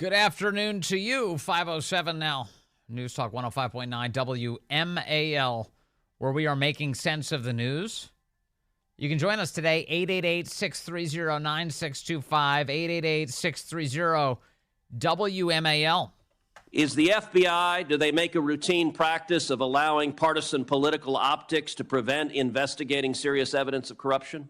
Good afternoon to you. 5:07 now. News Talk 105.9 WMAL, where we are making sense of the news. You can join us today, 888-630-9625, 888-630-WMAL. Is the FBI, do they make a routine practice of allowing partisan political optics to prevent investigating serious evidence of corruption?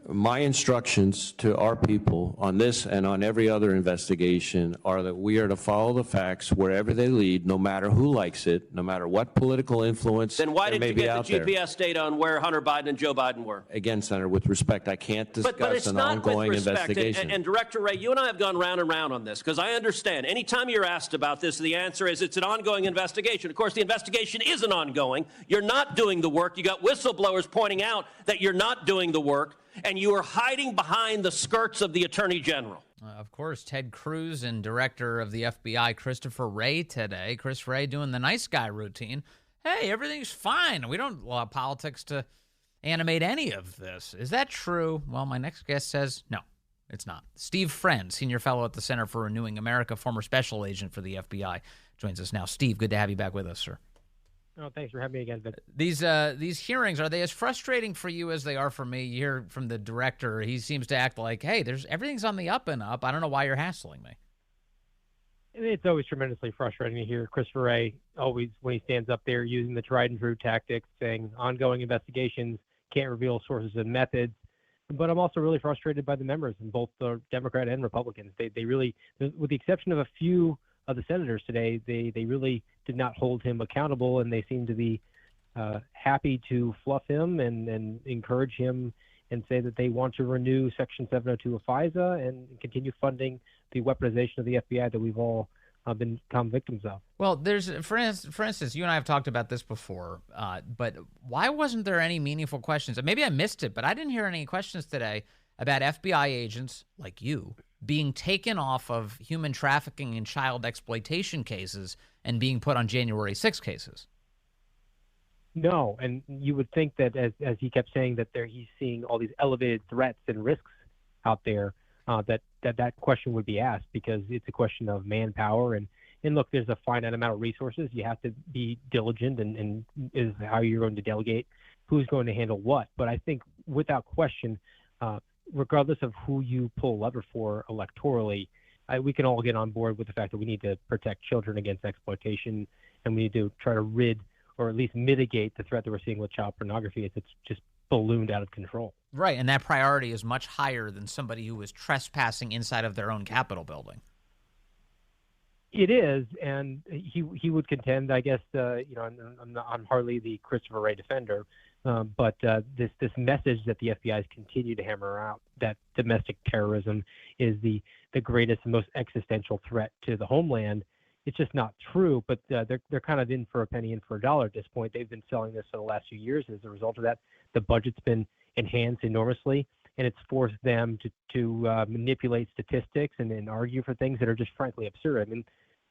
My instructions to our people on this and on every other investigation are that we are to follow the facts wherever they lead, no matter who likes it, no matter what political influence Then why there did may you be get out the there. GPS data on where Hunter Biden and Joe Biden were? Again, Senator, with respect, I can't discuss But it's an not ongoing with respect. investigation. And Director Wray, you and I have gone round and round on this because I understand. Anytime you're asked about this, the answer is it's an ongoing investigation. Of course, the investigation isn't ongoing. You're not doing the work. You got whistleblowers pointing out that you're not doing the work, and you are hiding behind the skirts of the Attorney General. Of course, Ted Cruz and Director of the FBI, Christopher Wray, today. Chris Wray doing the nice guy routine. Hey, everything's fine. We don't allow politics to animate any of this. Is that true? Well, my next guest says no, it's not. Steve Friend, senior fellow at the Center for Renewing America, former special agent for the FBI, joins us now. Steve, good to have you back with us, sir. Oh, thanks for having me again, Vince. These hearings, are they as frustrating for you as they are for me? You hear from the director, he seems to act like, hey, everything's on the up and up. I don't know why you're hassling me. It's always tremendously frustrating to hear Christopher Wray always, when he stands up there, using the tried and true tactics, saying ongoing investigations, can't reveal sources and methods. But I'm also really frustrated by the members, in both the Democrat and Republicans. They really, with the exception of a few of the senators today, they really did not hold him accountable, and they seem to be happy to fluff him and encourage him and say that they want to renew Section 702 of FISA and continue funding the weaponization of the FBI that we've all become victims of. Well, there's, for instance, you and I have talked about this before, but why wasn't there any meaningful questions? Maybe I missed it, but I didn't hear any questions today about FBI agents like you being taken off of human trafficking and child exploitation cases and being put on January 6 cases. No, and you would think that as he kept saying that he's seeing all these elevated threats and risks out there, that question would be asked, because it's a question of manpower. And look, there's a finite amount of resources. You have to be diligent and is how you're going to delegate who's going to handle what. But I think without question, regardless of who you pull lever for electorally, we can all get on board with the fact that we need to protect children against exploitation, and we need to try to rid or at least mitigate the threat that we're seeing with child pornography as it's just ballooned out of control. Right, and that priority is much higher than somebody who is trespassing inside of their own Capitol building. It is, and he would contend, I guess, I'm hardly the Christopher Wray defender, but this message that the FBI has continued to hammer out, that domestic terrorism is the greatest and most existential threat to the homeland, it's just not true. But they're kind of in for a penny, in for a dollar at this point. They've been selling this for the last few years. As a result of that, the budget's been enhanced enormously, and it's forced them to manipulate statistics and argue for things that are just frankly absurd. I mean,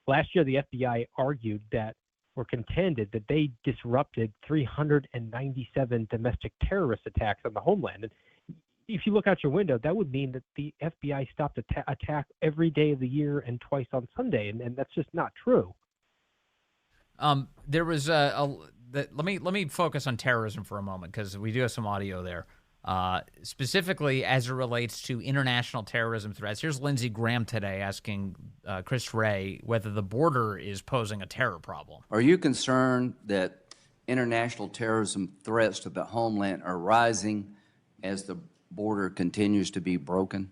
last year the FBI argued that, or contended that they disrupted 397 domestic terrorist attacks on the homeland. And if you look out your window, that would mean that the FBI stopped attack every day of the year and twice on Sunday, and that's just not true. There was let me focus on terrorism for a moment, because we do have some audio there. Specifically as it relates to international terrorism threats. Here's Lindsey Graham today asking Chris Wray whether the border is posing a terror problem. Are you concerned that international terrorism threats to the homeland are rising as the border continues to be broken?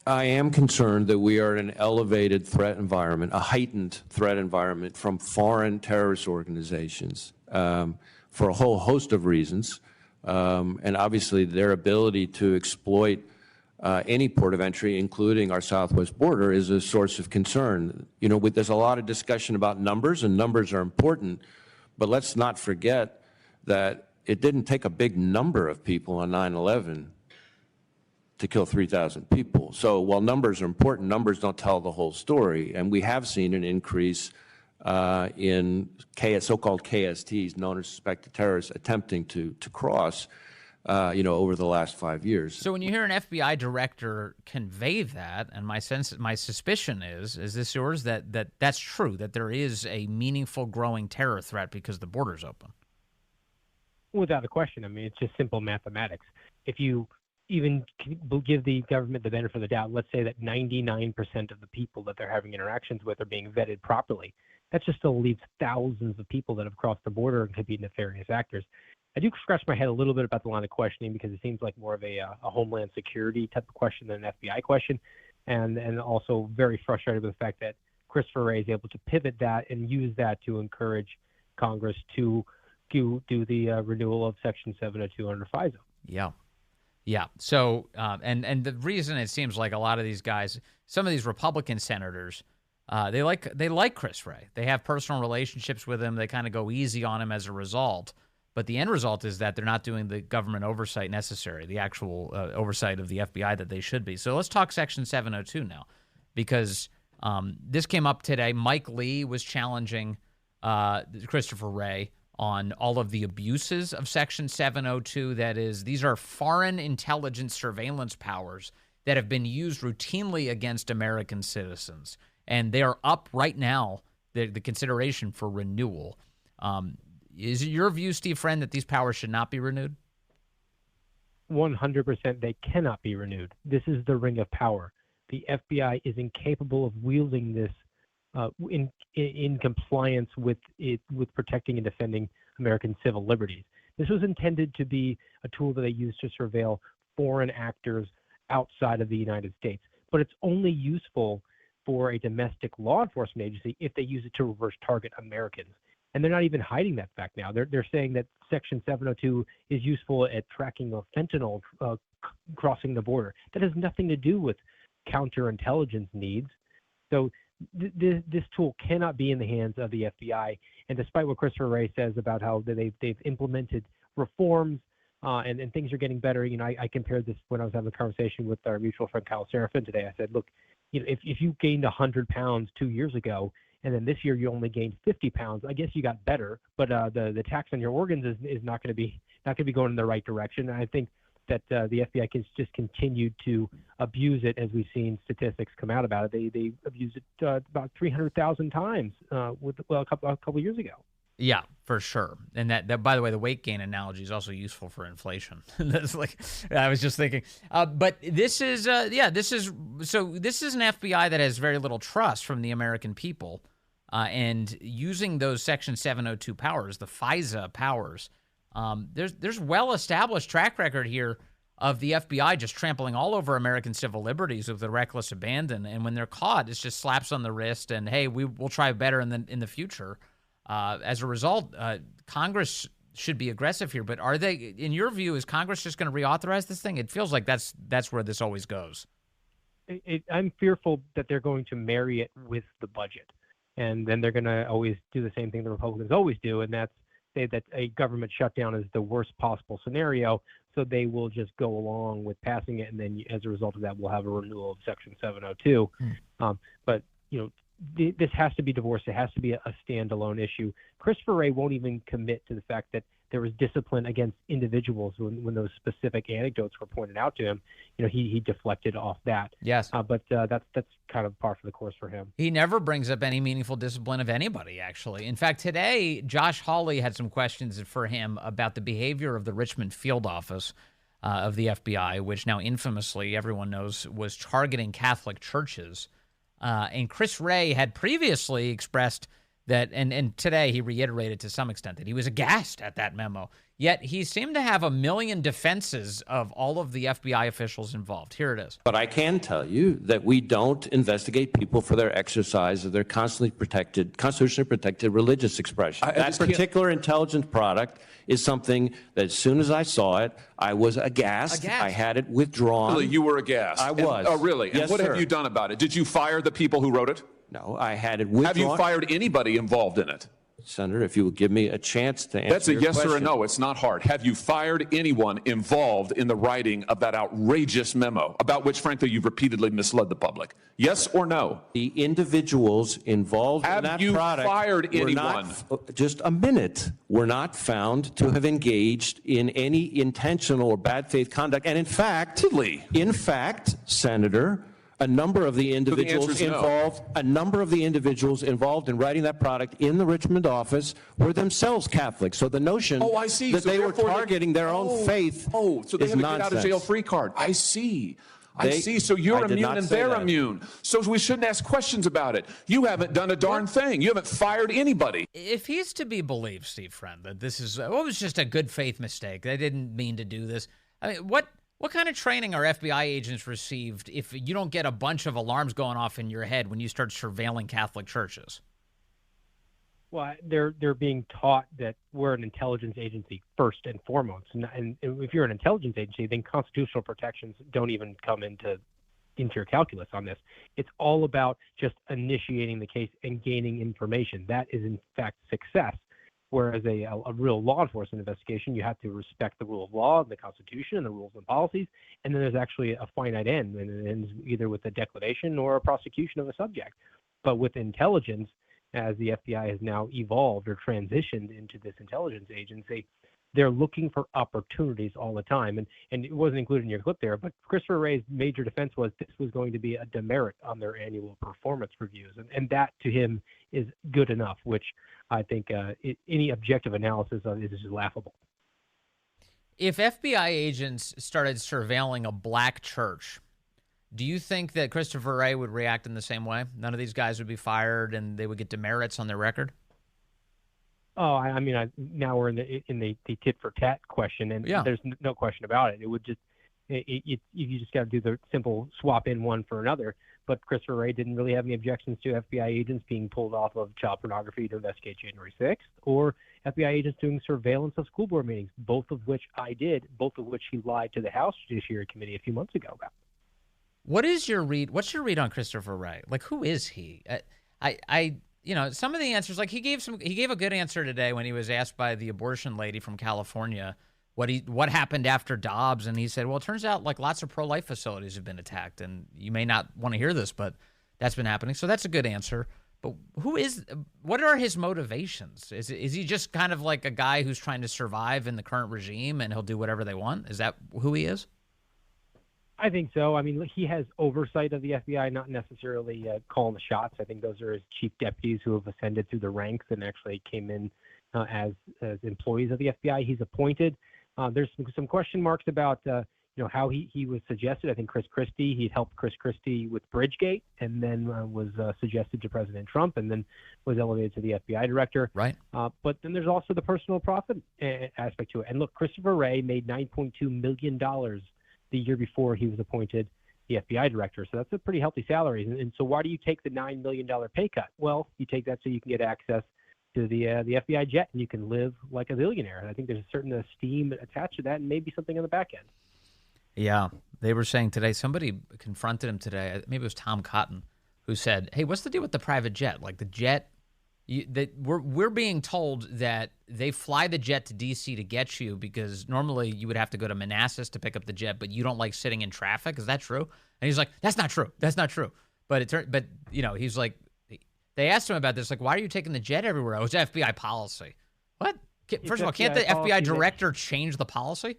I am concerned that we are in an elevated threat environment, a heightened threat environment from foreign terrorist organizations for a whole host of reasons. And obviously their ability to exploit any port of entry, including our southwest border, is a source of concern. You know, there's a lot of discussion about numbers, and numbers are important, but let's not forget that it didn't take a big number of people on 9/11 to kill 3,000 people. So while numbers are important, numbers don't tell the whole story. And we have seen an increase in so-called KSTs, known as suspected terrorists, attempting to cross. over the last 5 years. So when you hear an FBI director convey that, and my suspicion is this yours, that's true, that there is a meaningful growing terror threat because the border's open? Without a question. I mean, it's just simple mathematics. If you even give the government the benefit of the doubt, let's say that 99% of the people that they're having interactions with are being vetted properly, that just still leaves thousands of people that have crossed the border and could be nefarious actors. I do scratch my head a little bit about the line of questioning because it seems like more of a homeland security type of question than an FBI question, and also very frustrated with the fact that Christopher Wray is able to pivot that and use that to encourage Congress to do the renewal of Section 702 under FISA. Yeah. So, and the reason it seems like a lot of these guys, some of these Republican senators, they like Chris Wray. They have personal relationships with him. They kind of go easy on him as a result. But the end result is that they're not doing the government oversight necessary, the actual oversight of the FBI that they should be. So let's talk Section 702 now, because this came up today. Mike Lee was challenging Christopher Wray on all of the abuses of Section 702. That is, these are foreign intelligence surveillance powers that have been used routinely against American citizens. And they are up right now, the consideration for renewal. Is it your view, Steve Friend, that these powers should not be renewed? 100% they cannot be renewed. This is the ring of power. The FBI is incapable of wielding this in compliance with protecting and defending American civil liberties. This was intended to be a tool that they use to surveil foreign actors outside of the United States, but it's only useful for a domestic law enforcement agency if they use it to reverse target Americans. And they're not even hiding that fact now. They're saying that Section 702 is useful at tracking of fentanyl crossing the border. That has nothing to do with counterintelligence needs. So this tool cannot be in the hands of the FBI. And despite what Christopher Wray says about how they've implemented reforms and things are getting better, I compared this when I was having a conversation with our mutual friend Kyle Serafin today. I said, look, if you gained 100 pounds 2 years ago, and then this year you only gained 50 pounds, I guess you got better, but the tax on your organs is not going to be going in the right direction. And I think that the FBI can just continue to abuse it, as we've seen statistics come out about it. They abused it about 300,000 times a couple years ago. Yeah, for sure. And that by the way, the weight gain analogy is also useful for inflation. That's like, I was just thinking. But this is an FBI that has very little trust from the American people, and using those Section 702 powers, the FISA powers. There's well-established track record here of the FBI just trampling all over American civil liberties with a reckless abandon. And when they're caught, it's just slaps on the wrist and, hey, we'll try better in the future. As a result, Congress should be aggressive here. But are they, in your view, is Congress just going to reauthorize this thing? It feels like that's where this always goes. I'm fearful that they're going to marry it with the budget. And then they're going to always do the same thing the Republicans always do, and that's say that a government shutdown is the worst possible scenario. So they will just go along with passing it. And then as a result of that, we'll have a renewal of Section 702. But, this has to be divorced. It has to be a standalone issue. Christopher Wray won't even commit to the fact that there was discipline against individuals when those specific anecdotes were pointed out to him. He deflected off that. Yes. But that's kind of par for the course for him. He never brings up any meaningful discipline of anybody, actually. In fact, today, Josh Hawley had some questions for him about the behavior of the Richmond field office of the FBI, which now infamously, everyone knows, was targeting Catholic churches. And Chris Wray had previously expressed that, and today he reiterated to some extent that he was aghast at that memo. Yet he seemed to have a million defenses of all of the FBI officials involved. Here it is. But I can tell you that we don't investigate people for their exercise of their constitutionally protected religious expression. That particular intelligence product is something that as soon as I saw it, I was aghast. I had it withdrawn. Really, you were aghast? I was. Oh, really? And yes, what sir. have you done about it? Did you fire the people who wrote it? No, I had it withdrawn. Have you fired anybody involved in it? Senator, if you will give me a chance to answer That's a your yes question. or a no. It's not hard. Have you fired anyone involved in the writing of that outrageous memo about which, frankly, you've repeatedly misled the public? Yes or no? The individuals involved in that Have you product fired were anyone? just a minute, were not found to have engaged in any intentional or bad faith conduct. And in fact, Senator, a number of the individuals involved in writing that product in the Richmond office were themselves Catholic. So the notion that they were targeting their own faith so they is have a nonsense. get out of jail free card. I see. So you're I did immune not and say they're that. immune. So we shouldn't ask questions about it. You haven't done a darn thing. You haven't fired anybody. If he's to be believed, Steve Friend, that this is was just a good faith mistake, they didn't mean to do this. I mean, what kind of training are FBI agents received if you don't get a bunch of alarms going off in your head when you start surveilling Catholic churches? Well, they're being taught that we're an intelligence agency first and foremost, and if you're an intelligence agency, then constitutional protections don't even come into your calculus on this. It's all about just initiating the case and gaining information. That is, in fact, success. Whereas a real law enforcement investigation, you have to respect the rule of law, the Constitution, and the rules and policies, and then there's actually a finite end, and it ends either with a declaration or a prosecution of a subject. But with intelligence, as the FBI has now evolved or transitioned into this intelligence agency, they're looking for opportunities all the time. And it wasn't included in your clip there, but Christopher Wray's major defense was this was going to be a demerit on their annual performance reviews. And that to him is good enough, which I think any objective analysis of it is just laughable. If FBI agents started surveilling a black church, do you think that Christopher Wray would react in the same way? None of these guys would be fired and they would get demerits on their record? Oh, I mean, now we're in the tit for tat question, and there's no question about it. It would just you just got to do the simple swap in one for another. But Christopher Wray didn't really have any objections to FBI agents being pulled off of child pornography to investigate January 6th, or FBI agents doing surveillance of school board meetings, both of which I did, both of which he lied to the House Judiciary Committee a few months ago about. What's your read on Christopher Wray? Like, who is he? Some of the answers, like he gave a good answer today when he was asked by the abortion lady from California what happened after Dobbs, and he said, well, it turns out like lots of pro-life facilities have been attacked, and you may not want to hear this, but that's been happening. So that's a good answer. But what are his motivations? Is he just kind of like a guy who's trying to survive in the current regime and he'll do whatever they want? Is that who he is? I think so. I mean, he has oversight of the FBI, not necessarily calling the shots. I think those are his chief deputies who have ascended through the ranks and actually came in as employees of the FBI. He's appointed. There's some question marks about how he was suggested. I think he'd helped Chris Christie with Bridgegate, and then was suggested to President Trump, and then was elevated to the FBI director. Right. But then there's also the personal profit aspect to it. And look, Christopher Wray made $9.2 million the year before he was appointed the FBI director. So that's a pretty healthy salary. And so why do you take the $9 million pay cut? Well, you take that so you can get access to the FBI jet and you can live like a billionaire. And I think there's a certain esteem attached to that and maybe something on the back end. Yeah. They were saying today, somebody confronted him today, maybe it was Tom Cotton, who said, hey, what's the deal with the private jet? Like the jet, we're being told that they fly the jet to D.C. to get you because normally you would have to go to Manassas to pick up the jet, but you don't like sitting in traffic. Is that true? And he's like, that's not true. That's not true. But he's like, they asked him about this, like, why are you taking the jet everywhere? Oh, it's FBI policy. What? First of all, can't the FBI director change the policy?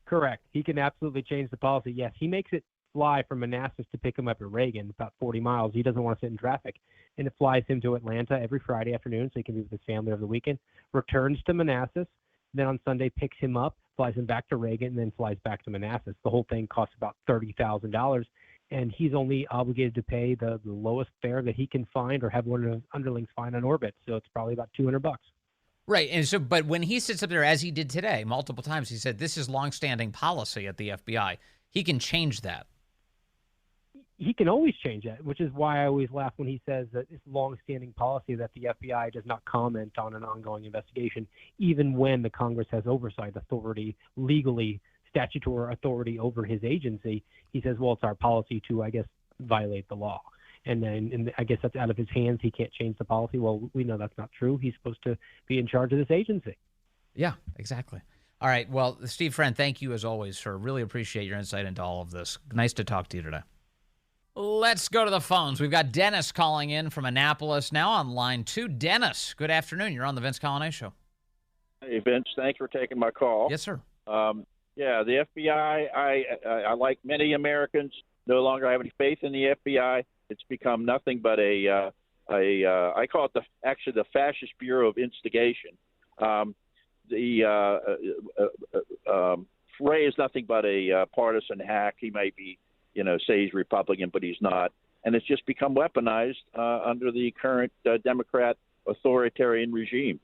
Correct. He can absolutely change the policy. Yes, he makes it fly from Manassas to pick him up at Reagan, about 40 miles. He doesn't want to sit in traffic. And it flies him to Atlanta every Friday afternoon so he can be with his family over the weekend, returns to Manassas, then on Sunday picks him up, flies him back to Reagan, and then flies back to Manassas. The whole thing costs about $30,000, and he's only obligated to pay the lowest fare that he can find or have one of his underlings find on orbit. So it's probably about $200. Right. And so, but when he sits up there, as he did today, multiple times, he said, this is longstanding policy at the FBI. He can change that. He can always change that, which is why I always laugh when he says that it's longstanding policy that the FBI does not comment on an ongoing investigation, even when the Congress has oversight authority, legally, statutory authority over his agency. He says, well, it's our policy to, I guess, violate the law. and I guess that's out of his hands. He can't change the policy. Well, we know that's not true. He's supposed to be in charge of this agency. Yeah, exactly. All right. Well, Steve Friend, thank you as always, sir. Really appreciate your insight into all of this. Nice to talk to you today. Let's go to the phones. We've got Dennis calling in from Annapolis now on line 2. Dennis, good afternoon. You're on the Vince Coglianese Show. Hey, Vince, thanks for taking my call. Yes, sir. Yeah, the FBI, I like many Americans, no longer have any faith in the FBI. It's become nothing but I call it the fascist bureau of instigation. Wray is nothing but a partisan hack. He may be, say he's Republican, but he's not. And it's just become weaponized under the current Democrat authoritarian regime.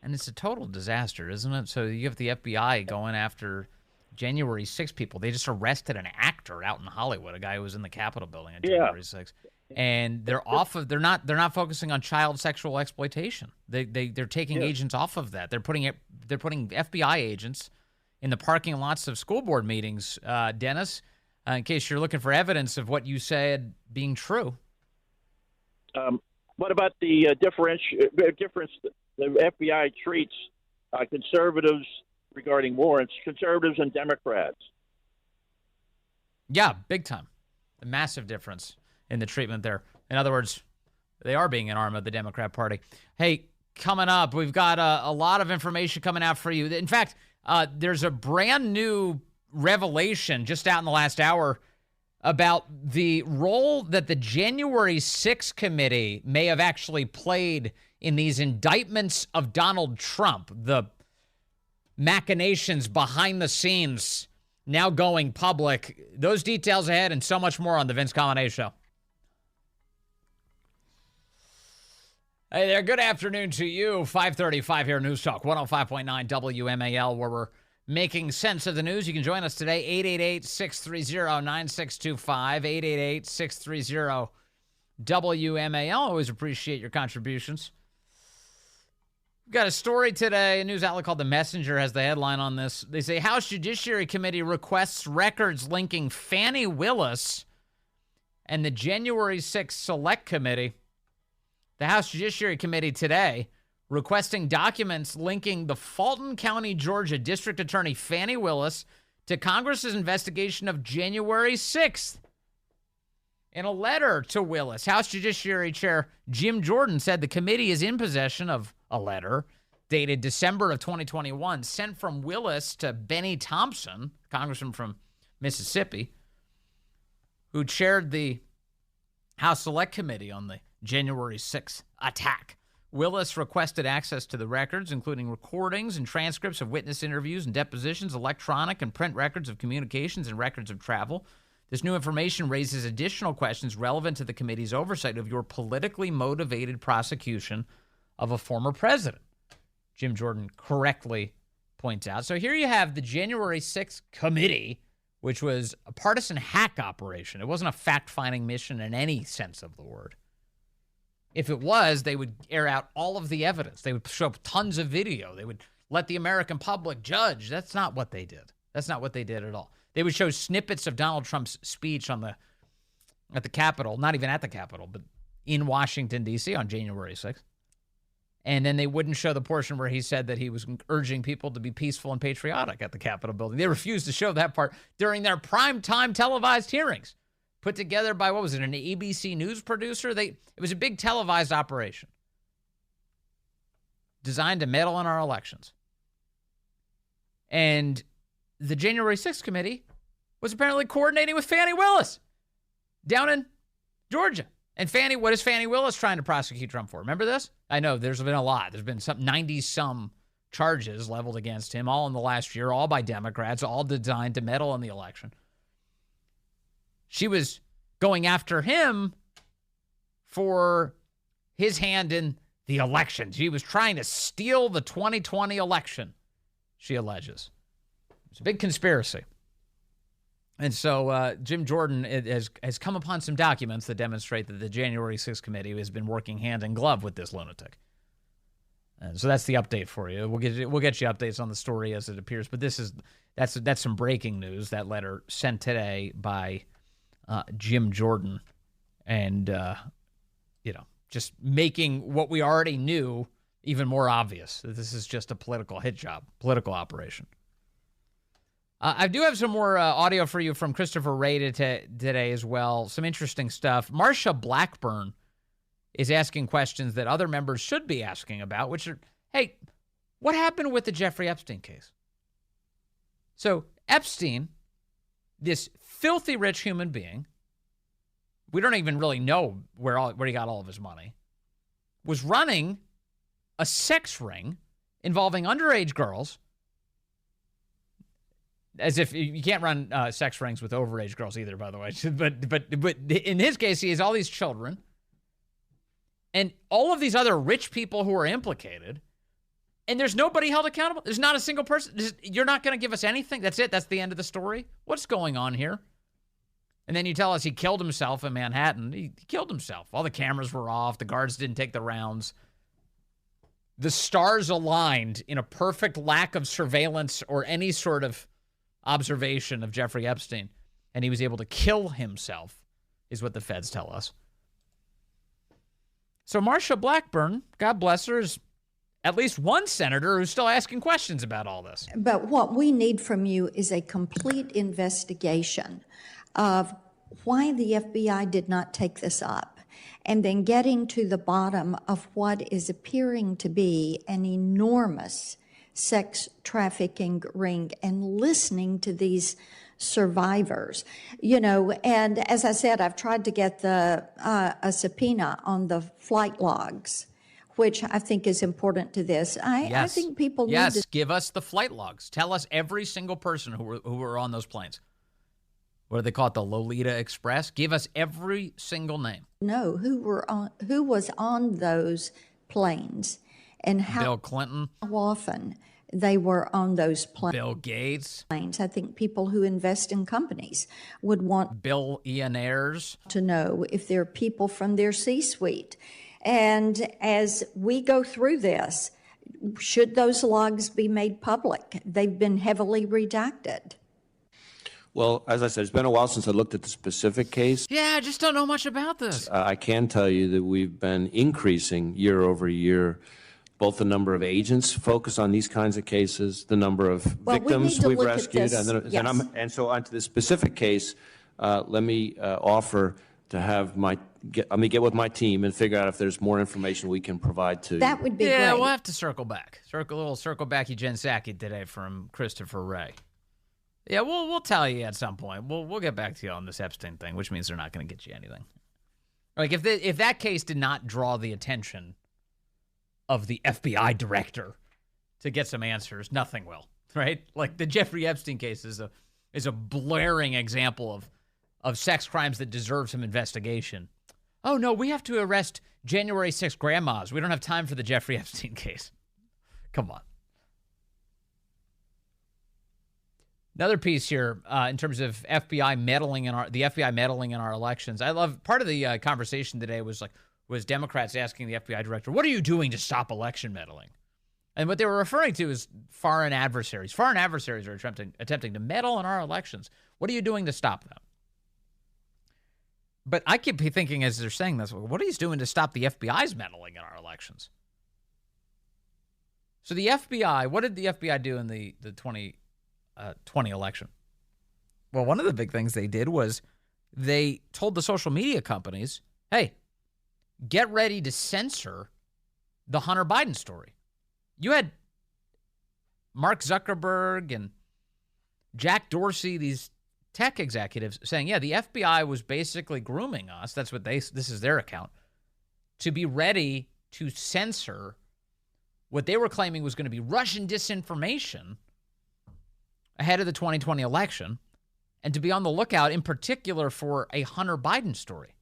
And it's a total disaster, isn't it? So you have the FBI going after January 6 people. They just arrested an actor out in Hollywood, a guy who was in the Capitol building on January 6. And they're not focusing on child sexual exploitation. They're taking agents off of that. They're putting FBI agents in the parking lots of school board meetings, Dennis, in case you're looking for evidence of what you said being true. What about the difference the FBI treats conservatives regarding warrants, conservatives and Democrats? Yeah, big time. A massive difference in the treatment there. In other words, they are being an arm of the Democrat Party. Hey, coming up, we've got a lot of information coming out for you. In fact, there's a brand new revelation just out in the last hour about the role that the January 6th committee may have actually played in these indictments of Donald Trump, the machinations behind the scenes now going public. Those details ahead and so much more on the Vince Coglianese Show. Hey there, good afternoon to you. 5:35 here, News Talk 105.9 WMAL, where we're making sense of the news. You can join us today, 888-630-9625, 888-630-WMAL. Always appreciate your contributions. We've got a story today. A news outlet called The Messenger has the headline on this. They say House Judiciary Committee requests records linking Fani Willis and the January 6th Select Committee. The House Judiciary Committee today requesting documents linking the Fulton County, Georgia District Attorney Fani Willis to Congress's investigation of January 6th. In a letter to Willis, House Judiciary Chair Jim Jordan said the committee is in possession of a letter dated December of 2021 sent from Willis to Benny Thompson, congressman from Mississippi, who chaired the House Select Committee on the January 6th attack. Willis requested access to the records, including recordings and transcripts of witness interviews and depositions, electronic and print records of communications, and records of travel. This new information raises additional questions relevant to the committee's oversight of your politically motivated prosecution of a former president, Jim Jordan correctly points out. So here you have the January 6th committee, which was a partisan hack operation. It wasn't a fact-finding mission in any sense of the word. If it was, they would air out all of the evidence. They would show up tons of video. They would let the American public judge. That's not what they did. That's not what they did at all. They would show snippets of Donald Trump's speech at the Capitol, not even at the Capitol, but in Washington, D.C. on January 6th. And then they wouldn't show the portion where he said that he was urging people to be peaceful and patriotic at the Capitol building. They refused to show that part during their primetime televised hearings, put together by, what was it, an ABC News producer? It was a big televised operation designed to meddle in our elections. And the January 6th committee was apparently coordinating with Fani Willis down in Georgia. And what is Fani Willis trying to prosecute Trump for? Remember this? I know there's been a lot. There's been 90-some charges leveled against him, all in the last year, all by Democrats, all designed to meddle in the election. She was going after him for his hand in the election. She was trying to steal the 2020 election, she alleges. It's a big conspiracy. And so Jim Jordan has come upon some documents that demonstrate that the January 6th committee has been working hand in glove with this lunatic. And so that's the update for you. We'll get you updates on the story as it appears. But that's some breaking news. That letter sent today by Jim Jordan and, just making what we already knew even more obvious, that this is just a political hit job, political operation. I do have some more audio for you from Christopher Wray today as well. Some interesting stuff. Marsha Blackburn is asking questions that other members should be asking about, which are, hey, what happened with the Jeffrey Epstein case? So Epstein, this filthy rich human being, we don't even really know where he got all of his money, was running a sex ring involving underage girls, as if you can't run sex rings with overage girls either, by the way. But in his case, he has all these children and all of these other rich people who are implicated, and there's nobody held accountable. There's not a single person. You're not going to give us anything? That's it? That's the end of the story? What's going on here? And then you tell us he killed himself in Manhattan. He killed himself. All the cameras were off. The guards didn't take the rounds. The stars aligned in a perfect lack of surveillance or any sort of observation of Jeffrey Epstein. And he was able to kill himself, is what the feds tell us. So Marsha Blackburn, God bless her, is at least one senator who's still asking questions about all this. But what we need from you is a complete investigation of why the FBI did not take this up, and then getting to the bottom of what is appearing to be an enormous sex trafficking ring, and listening to these survivors. And as I said, I've tried to get a subpoena on the flight logs, which I think is important to this. I think people need to... Yes, give us the flight logs. Tell us every single person who were on those planes. What do they call it? The Lolita Express? Give us every single name. No, who was on those planes, and how Bill Clinton. How often they were on those planes. Bill Gates. I think people who invest in companies would want Bill Ian Ayers to know if they're people from their C-suite. And as we go through this, should those logs be made public? They've been heavily redacted. Well, as I said, it's been a while since I looked at the specific case. Yeah, I just don't know much about this. I can tell you that we've been increasing year over year, both the number of agents focused on these kinds of cases, the number of victims we've rescued, and so onto the specific case. Let me offer to have let me get with my team and figure out if there's more information we can provide to you. That would be great. Yeah, we'll have to circle back. Circle backy Jen Psaki today from Christopher Wray. Yeah, we'll tell you at some point. We'll get back to you on this Epstein thing, which means they're not going to get you anything. Like if that case did not draw the attention of the FBI director to get some answers, nothing will, right? Like the Jeffrey Epstein case is a blaring example of sex crimes that deserve some investigation. Oh no, we have to arrest January 6th grandmas. We don't have time for the Jeffrey Epstein case. Come on. Another piece here in terms of FBI meddling in our elections. I love part of the conversation today was Democrats asking the FBI director, "What are you doing to stop election meddling?" And what they were referring to is foreign adversaries. Foreign adversaries are attempting to meddle in our elections. What are you doing to stop them? But I keep thinking as they're saying this, what are you doing to stop the FBI's meddling in our elections? So the FBI, what did the FBI do in the 2020 election? Well, one of the big things they did was they told the social media companies, hey, get ready to censor the Hunter Biden story. You had Mark Zuckerberg and Jack Dorsey, these tech executives, saying, yeah, the FBI was basically grooming us. That's what this is their account, to be ready to censor what they were claiming was going to be Russian disinformation ahead of the 2020 election, and to be on the lookout in particular for a Hunter Biden story.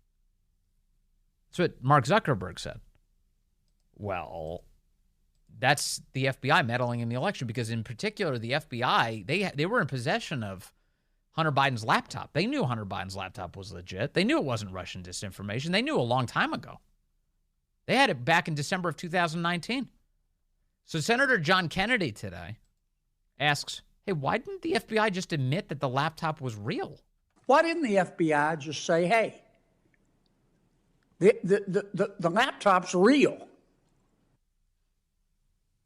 That's what Mark Zuckerberg said. Well, that's the FBI meddling in the election, because in particular the FBI, they were in possession of Hunter Biden's laptop. They knew Hunter Biden's laptop was legit. They knew it wasn't Russian disinformation. They knew a long time ago. They had it back in December of 2019. So Senator John Kennedy today asks, hey, why didn't the FBI just admit that the laptop was real? Why didn't the FBI just say, hey, The laptop's real.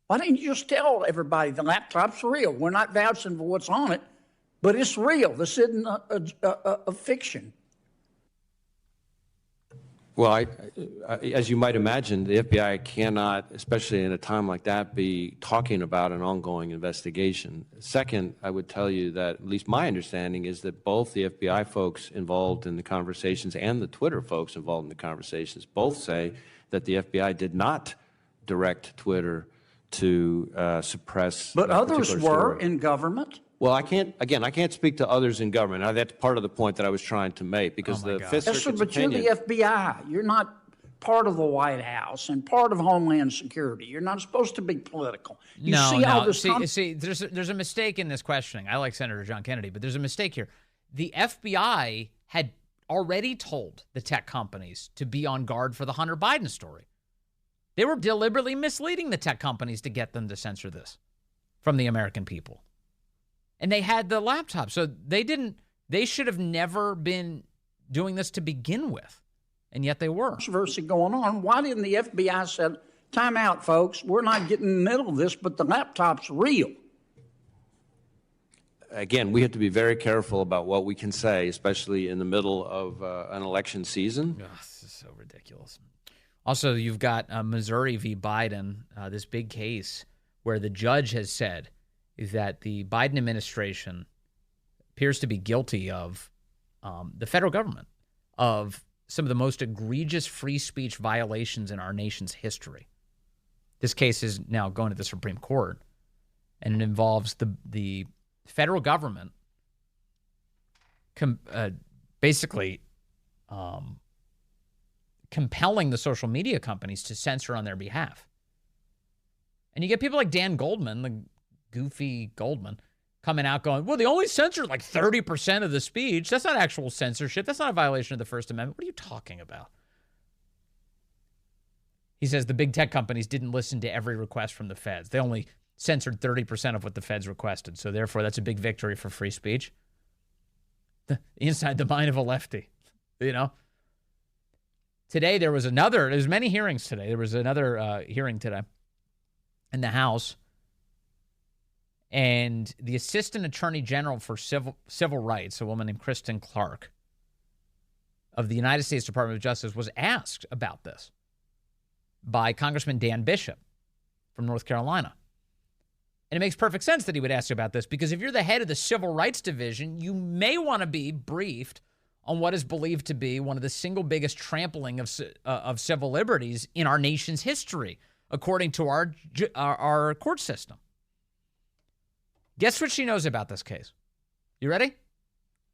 Why didn't you just tell everybody the laptop's real? We're not vouching for what's on it, but it's real. This isn't a fiction. Well, as you might imagine, the FBI cannot, especially in a time like that, be talking about an ongoing investigation. Second, I would tell you that at least my understanding is that both the FBI folks involved in the conversations and the Twitter folks involved in the conversations both say that the FBI did not direct Twitter to suppress. But others were in government. Well, I can't speak to others in government. Now, that's part of the point that I was trying to make, because the Fifth Circuit's opinion. But you're the FBI. You're not part of the White House and part of Homeland Security. You're not supposed to be political. See, there's a mistake in this questioning. I like Senator John Kennedy, but there's a mistake here. The FBI had already told the tech companies to be on guard for the Hunter Biden story. They were deliberately misleading the tech companies to get them to censor this from the American people. And they had the laptop. So they should have never been doing this to begin with. And yet they were. Controversy going on. Why didn't the FBI say, time out, folks, we're not getting in the middle of this, but the laptop's real? Again, we have to be very careful about what we can say, especially in the middle of an election season. Oh, this is so ridiculous. Also, you've got Missouri v. Biden, this big case where the judge has said that the Biden administration appears to be guilty of the federal government of some of the most egregious free speech violations in our nation's history. This case is now going to the Supreme Court, and it involves the federal government basically compelling the social media companies to censor on their behalf. And you get people like Dan Goldman, the goofy Goldman, coming out going, well, they only censored like 30% of the speech. That's not actual censorship. That's not a violation of the First Amendment. What are you talking about? He says the big tech companies didn't listen to every request from the feds. They only censored 30% of what the feds requested. So therefore, that's a big victory for free speech. Inside the mind of a lefty, you know? Today, there's many hearings today. There was another hearing today in the House. And the Assistant Attorney General for Civil Rights, a woman named Kristen Clarke of the United States Department of Justice, was asked about this by Congressman Dan Bishop from North Carolina. And it makes perfect sense that he would ask about this, because if you're the head of the Civil Rights Division, you may want to be briefed on what is believed to be one of the single biggest trampling of civil liberties in our nation's history, according to our court system. Guess what she knows about this case? You ready?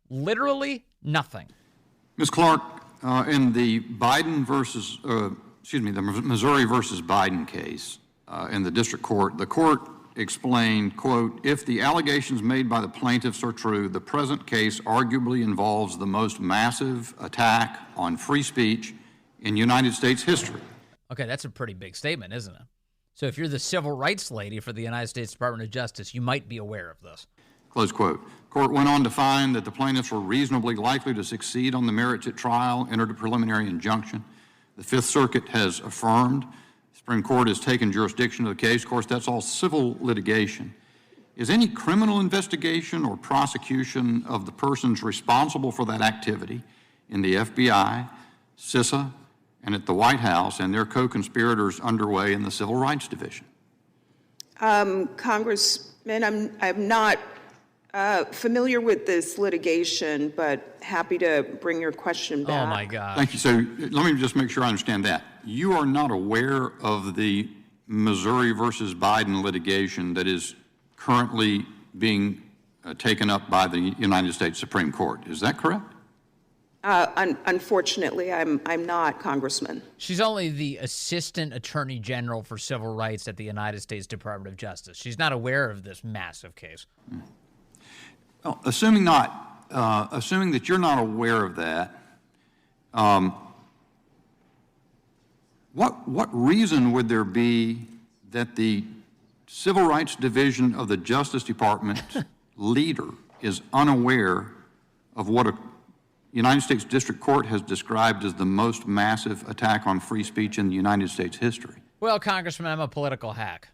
Literally nothing. Ms. Clarke, in the the Missouri versus Biden case in the district court, the court explained, quote, if the allegations made by the plaintiffs are true, the present case arguably involves the most massive attack on free speech in United States history. Okay, that's a pretty big statement, isn't it? So if you're the civil rights lady for the United States Department of Justice, you might be aware of this. Close quote. Court went on to find that the plaintiffs were reasonably likely to succeed on the merits at trial, entered a preliminary injunction. The Fifth Circuit has affirmed. The Supreme Court has taken jurisdiction of the case. Of course, that's all civil litigation. Is any criminal investigation or prosecution of the persons responsible for that activity in the FBI, CISA, and at the White House and their co-conspirators underway in the Civil Rights Division? Congressman, I'm not familiar with this litigation, but happy to bring your question back. Oh, my God. Thank you. So let me just make sure I understand that. You are not aware of the Missouri versus Biden litigation that is currently being taken up by the United States Supreme Court. Is that correct? Unfortunately, I'm not, Congressman. She's only the Assistant Attorney General for Civil Rights at the United States Department of Justice. She's not aware of this massive case. Well, assuming that you're not aware of that, what reason would there be that the Civil Rights Division of the Justice Department leader is unaware of what United States District Court has described as the most massive attack on free speech in the United States history. Well, Congressman, I'm a political hack.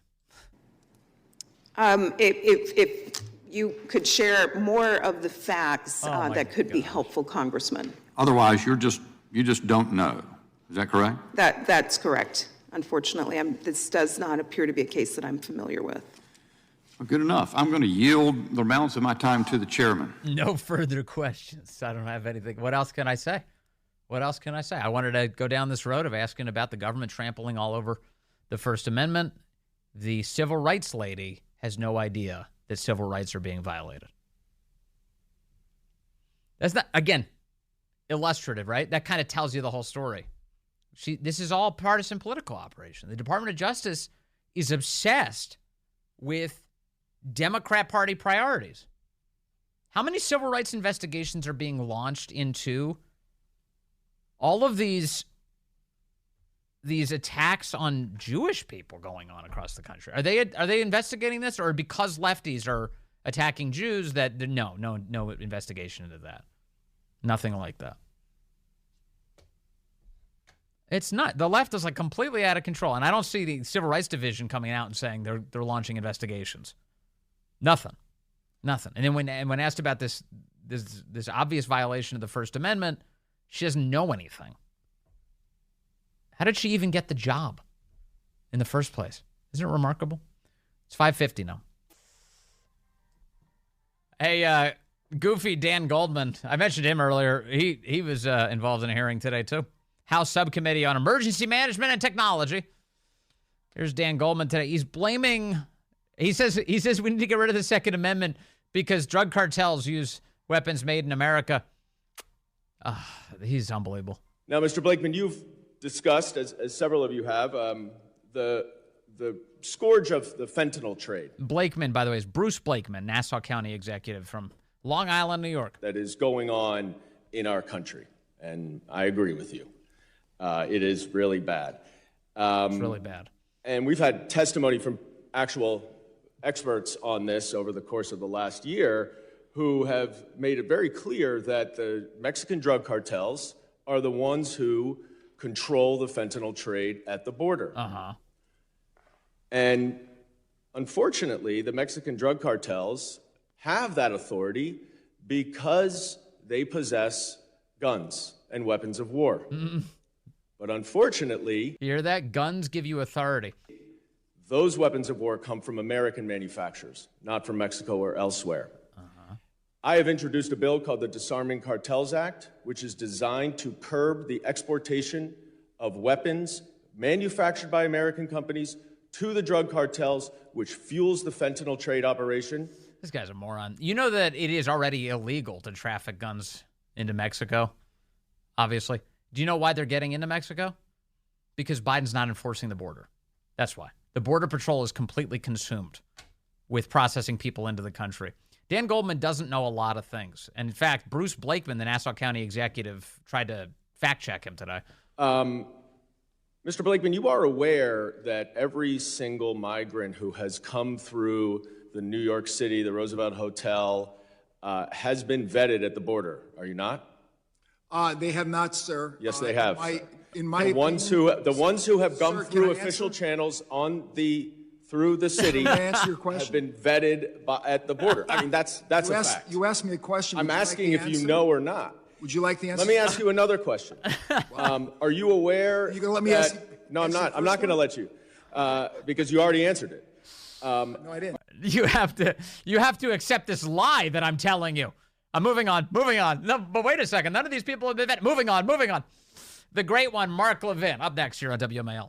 If you could share more of the facts that could be helpful, Congressman. Otherwise, you just don't know. Is that correct? That's correct. Unfortunately, this does not appear to be a case that I'm familiar with. Well, good enough. I'm going to yield the balance of my time to the chairman. No further questions. I don't have anything. What else can I say? What else can I say? I wanted to go down this road of asking about the government trampling all over the First Amendment. The civil rights lady has no idea that civil rights are being violated. That's not, again, illustrative, right? That kind of tells you the whole story. This is all partisan political operation. The Department of Justice is obsessed with Democrat Party priorities. How many civil rights investigations are being launched into all of these attacks on Jewish people going on across the country? Are they investigating this, or because lefties are attacking Jews that no investigation into that? Nothing like that. It's not. The left is like completely out of control, and I don't see the Civil Rights Division coming out and saying they're launching investigations. Nothing. And then when asked about this obvious violation of the First Amendment, she doesn't know anything. How did she even get the job in the first place? Isn't it remarkable? It's 5:50 now. Hey, goofy Dan Goldman. I mentioned him earlier. He was involved in a hearing today too. House Subcommittee on Emergency Management and Technology. Here's Dan Goldman today. He's blaming. He says we need to get rid of the Second Amendment because drug cartels use weapons made in America. He's unbelievable. Now, Mr. Blakeman, you've discussed, as several of you have, the scourge of the fentanyl trade. Blakeman, by the way, is Bruce Blakeman, Nassau County executive from Long Island, New York. That is going on in our country, and I agree with you. It is really bad. It's really bad. And we've had testimony from actual experts on this over the course of the last year who have made it very clear that the Mexican drug cartels are the ones who control the fentanyl trade at the border. And unfortunately, the Mexican drug cartels have that authority because they possess guns and weapons of war. But unfortunately, you hear that? Guns give you authority. Those weapons of war come from American manufacturers, not from Mexico or elsewhere. I have introduced a bill called the Disarming Cartels Act, which is designed to curb the exportation of weapons manufactured by American companies to the drug cartels, which fuels the fentanyl trade operation. This guy's a moron. You know that it is already illegal to traffic guns into Mexico, obviously. Do you know why they're getting into Mexico? Because Biden's not enforcing the border. That's why. The Border Patrol is completely consumed with processing people into the country. Dan Goldman doesn't know a lot of things. And in fact, Bruce Blakeman, the Nassau County executive, tried to fact-check him today. Mr. Blakeman, you are aware that every single migrant who has come through the New York City, the Roosevelt Hotel, has been vetted at the border, are you not? They have not, sir. Yes, they have. The ones who have gone through official channels through the city have been vetted at the border. I mean, that's a fact. You asked me a question. I'm asking if you know or not. Would you like the answer? Let me ask you another question. Are you aware? You're going to let me ask you? No, I'm not. I'm not going to let you because you already answered it. No, I didn't. You have to accept this lie that I'm telling you. I'm moving on. No, but wait a second. None of these people have been vetted. Moving on. The great one, Mark Levin, up next here on WMAL.